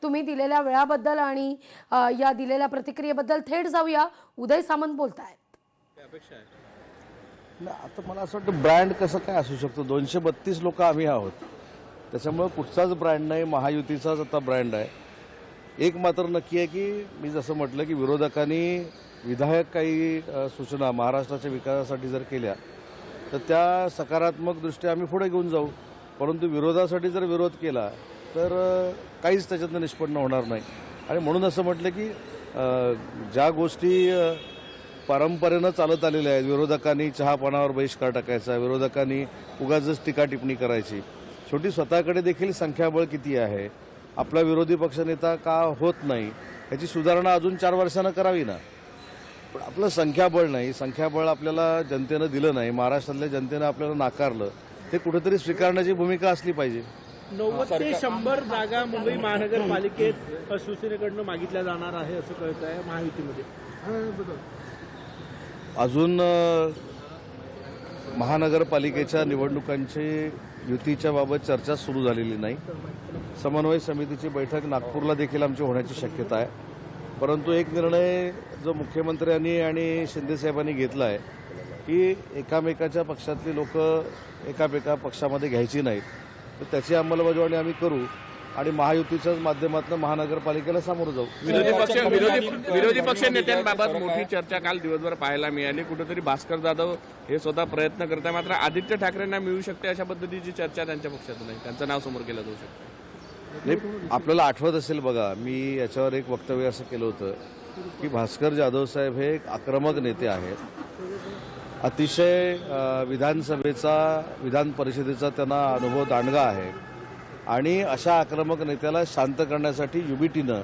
तुम्ही दिलेल्या वेळाबद्दल आणि या दिलेल्या प्रतिक्रियेबद्दल थेट जाऊया. उदय सामंत बोलतायत. अपेक्षा आहे नाही, आता मला असं वाटतं ब्रँड कसं काय असू शकतो. 232 लोक आम्ही आहोत, त्याच्यामुळे कुठचाच ब्रँड नाही, महायुतीचाच आता ब्रँड आहे. एक मात्र नक्की आहे की मी जसं म्हटलं की विरोधकांनी विधायक काही सूचना महाराष्ट्राच्या विकासासाठी जर केल्या तर त्या सकारात्मक दृष्ट्या आम्ही पुढे घेऊन जाऊ. परंतु विरोधासाठी जर विरोध केला तर काहीच त्याच्यातनं निष्पन्न होणार नाही. आणि म्हणून असं म्हटलं की ज्या गोष्टी परंपरेनं चालत आलेल्या आहेत, विरोधकांनी चहापानावर बहिष्कार टाकायचा, विरोधकांनी उगाचच टीका टिप्पणी करायची, शेवटी स्वतःकडे देखील संख्याबळ किती आहे, आपला विरोधी पक्षनेता का होत नाही, याची सुधारणा अजून 4 वर्षानं करावी ना. पण आपलं संख्याबळ नाही, संख्याबळ आपल्याला जनतेनं दिलं नाही, महाराष्ट्रातल्या जनतेनं आपल्याला नाकारलं, ते कुठेतरी स्वीकारण्याची भूमिका असली पाहिजे. 90 ते 100 जागा मुंबई महानगरपालिकेत शिवसेनेकडनं मागितल्या जाणार आहे असं कळत आहे महायुतीमध्ये. अजून महानगरपालिकेच्या निवडणुकांची युतीच्या बाबत चर्चा सुरू झालेली नाही. समन्वय समितीची बैठक नागपूरला देखील आमची होण्याची शक्यता आहे. परंतु एक निर्णय जो मुख्यमंत्र्यांनी आणि शिंदेसाहेबांनी घेतला आहे की एकामेकाच्या पक्षातली लोक एकामेका पक्षामध्ये घ्यायची नाहीत, तर त्याची अंमलबजावणी आम्ही करू आणि महायुतीच्याच माध्यमातून महानगरपालिकेला सामोरं जाऊ. विरोधी पक्ष नेत्यांबाबत मोठी चर्चा काल दिवसभर पाहायला मिळाली. कुठेतरी भास्कर जाधव हे स्वतः प्रयत्न करत आहे, मात्र आदित्य ठाकरेंना मिळू शकते अशा पद्धतीची चर्चा त्यांच्या पक्षातून आहे, त्यांचं नाव समोर केलं जाऊ शकतं. नाही, आपल्याला आठवत असेल बघा, मी याच्यावर एक वक्तव्य असं केलं होतं की भास्कर जाधव साहेब हे एक आक्रमक नेते आहेत. अतिशय विधानसभेचा विधान परिषदेचा त्यांना अनुभव दांडगा आहे आणि अशा आक्रमक नेत्याला शांत करण्यासाठी युबीटीनं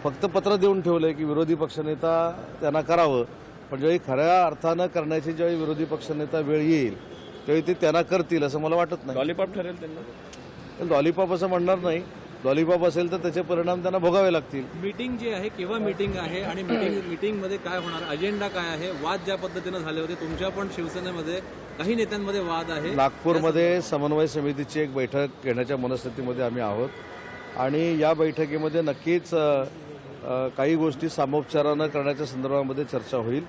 फक्त पत्र देऊन ठेवलंय की विरोधी पक्षनेता त्यांना करावं, पण ज्यावेळी खऱ्या अर्थानं करण्याची ज्यावेळी विरोधी पक्षनेता वेळ येईल त्यावेळी ते त्यांना करतील असं मला वाटत नाही. लॉलीपॉप ठरेल त्यांना. लॉलीपॉप असं म्हणणार नाही. लॉलीपॉप असेल तर त्याचे परिणाम त्यांना भोगावे लागतील. मीटिंग जी आहे केव्हा मीटिंग आहे आणि मीटिंगमध्ये काय होणार, अजेंडा काय आहे, वाद ज्या पद्धतीनं झाले होते तुमच्या पण शिवसेनेमध्ये काही नेत्यांमध्ये वाद आहे. नागपूरमध्ये समन्वय समितीची एक बैठक घेण्याच्या मनस्थितीमध्ये आम्ही आहोत आणि या बैठकीमध्ये नक्कीच काही गोष्टी सामोपचारानं करण्याच्या संदर्भामध्ये चर्चा होईल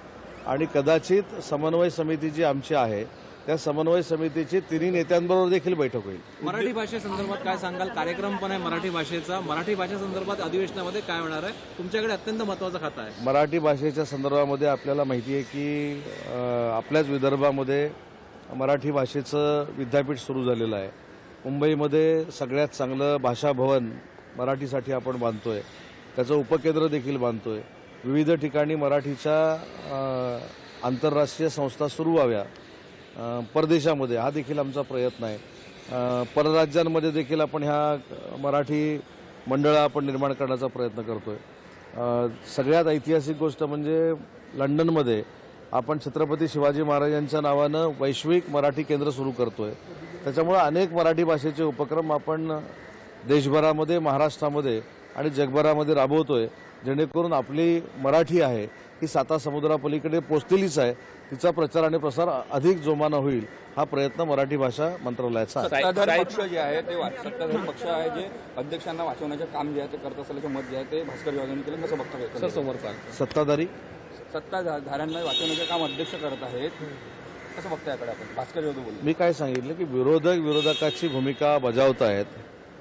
आणि कदाचित समन्वय समिती जी आमची आहे त्या समन्वय समितीची 3 नेत्यांबरोबर देखील बैठक होईल. मराठी भाषेसंदर्भात काय सांगाल? कार्यक्रम पण आहे मराठी भाषेचा. मराठी भाषेसंदर्भात अधिवेशनामध्ये काय होणार आहे? तुमच्याकडे अत्यंत महत्त्वाचं खातं आहे. मराठी भाषेच्या संदर्भामध्ये आपल्याला माहिती आहे की आपल्याच विदर्भामध्ये मराठी भाषेचं विद्यापीठ सुरू झालेलं आहे. मुंबईमध्ये सगळ्यात चांगलं भाषा भवन मराठीसाठी आपण बांधतोय, त्याचं उपकेंद्र देखील बांधतोय. विविध ठिकाणी मराठीच्या आंतरराष्ट्रीय संस्था सुरू व्हाव्या परदेशामध्ये, हा देखील आमचा प्रयत्न आहे. परराज्यांमध्ये देखील आपण ह्या मराठी मंडळं आपण निर्माण करण्याचा प्रयत्न करतोय. सगळ्यात ऐतिहासिक गोष्ट म्हणजे लंडनमध्ये आपण छत्रपती शिवाजी महाराजांच्या नावानं वैश्विक मराठी केंद्र सुरू करतोय. त्याच्यामुळे अनेक मराठी भाषेचे उपक्रम आपण देशभरामध्ये, महाराष्ट्रामध्ये आणि जगभरामध्ये राबवतोय, जेणेकरून आपली मराठी आहे ही 7 समुद्रापलीकडे पोचलेलीच आहे, तिचा प्रचार आणि प्रसार अधिक जोमानं होईल, हा प्रयत्न मराठी भाषा मंत्रालयाचा आहे. सत्ताधारी पक्ष जे आहे ते सत्ताधारी पक्ष आहे जे अध्यक्षांना वाचवण्याचे काम जे आहे ते करत असल्याचं मत जे आहे ते भास्कर जाधवांनी केलं, कसं बघता? समोर सत्ताधाऱ्यांना वाचवण्याचे काम अध्यक्ष करत आहेत, कसं बघता याकडे आपण? भास्कर जाधव बोलले. मी काय सांगितलं की विरोधकाची भूमिका बजावत आहेत,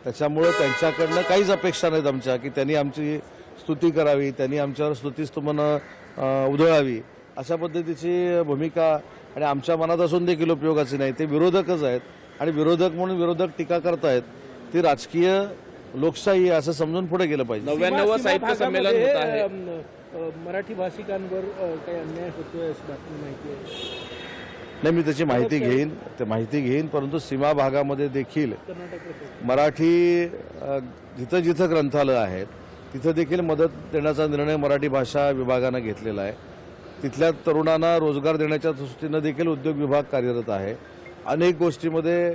त्याच्यामुळे त्यांच्याकडनं काहीच अपेक्षा नाहीत आमच्या की त्यांनी आमची स्तुती करावी, त्यांनी आमच्यावर स्तुतीस्तुमनं उधळावी, अशा पद्धतीची भूमिका आणि आमच्या मनात असून देखील उपयोगाची नाही. ते विरोधकच आहेत आणि विरोधक म्हणून विरोधक टीका करतायत, ती राजकीय लोकशाही असं समजून पुढे गेलं पाहिजे. 99वे साहित्य संमेलन होत आहे. मराठी भाषिकांवर काही अन्याय होतोय अशी बातमी माहिती आहे. नाही, मी त्याची माहिती घेईन, परंतु सीमा भागामध्ये देखील मराठी जिथं जिथं ग्रंथालय आहेत तिथं देखील मदत देण्याचा निर्णय मराठी भाषा विभागानं घेतलेला आहे. तिथल्या तरुणांना रोजगार देण्याच्या दृष्टीनं देखील उद्योग विभाग कार्यरत आहे. अनेक गोष्टीमध्ये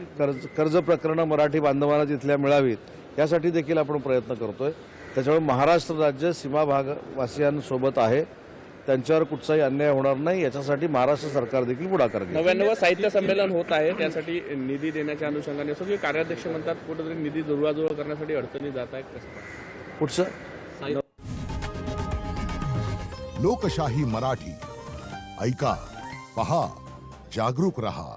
कर्ज प्रकरणं मराठी बांधवांना तिथल्या मिळावीत यासाठी देखील आपण प्रयत्न करतोय. त्याच्यामुळे महाराष्ट्र राज्य सीमा भागवासियांसोबत आहे, त्यांच्यावर कुठचाही अन्याय होणार नाही याच्यासाठी महाराष्ट्र सरकार देखील पुढाकार घेईल. 99वे साहित्य संमेलन होत आहे, त्यासाठी निधी देण्याच्या अनुषंगाने सगळे कार्याध्यक्ष म्हणतात कुठेतरी निधी जुळवाजुळव करण्यासाठी अडचणी जात आहेत. कसं पुढचं लोकशाही मराठी ऐका पहा जागरूक रहा.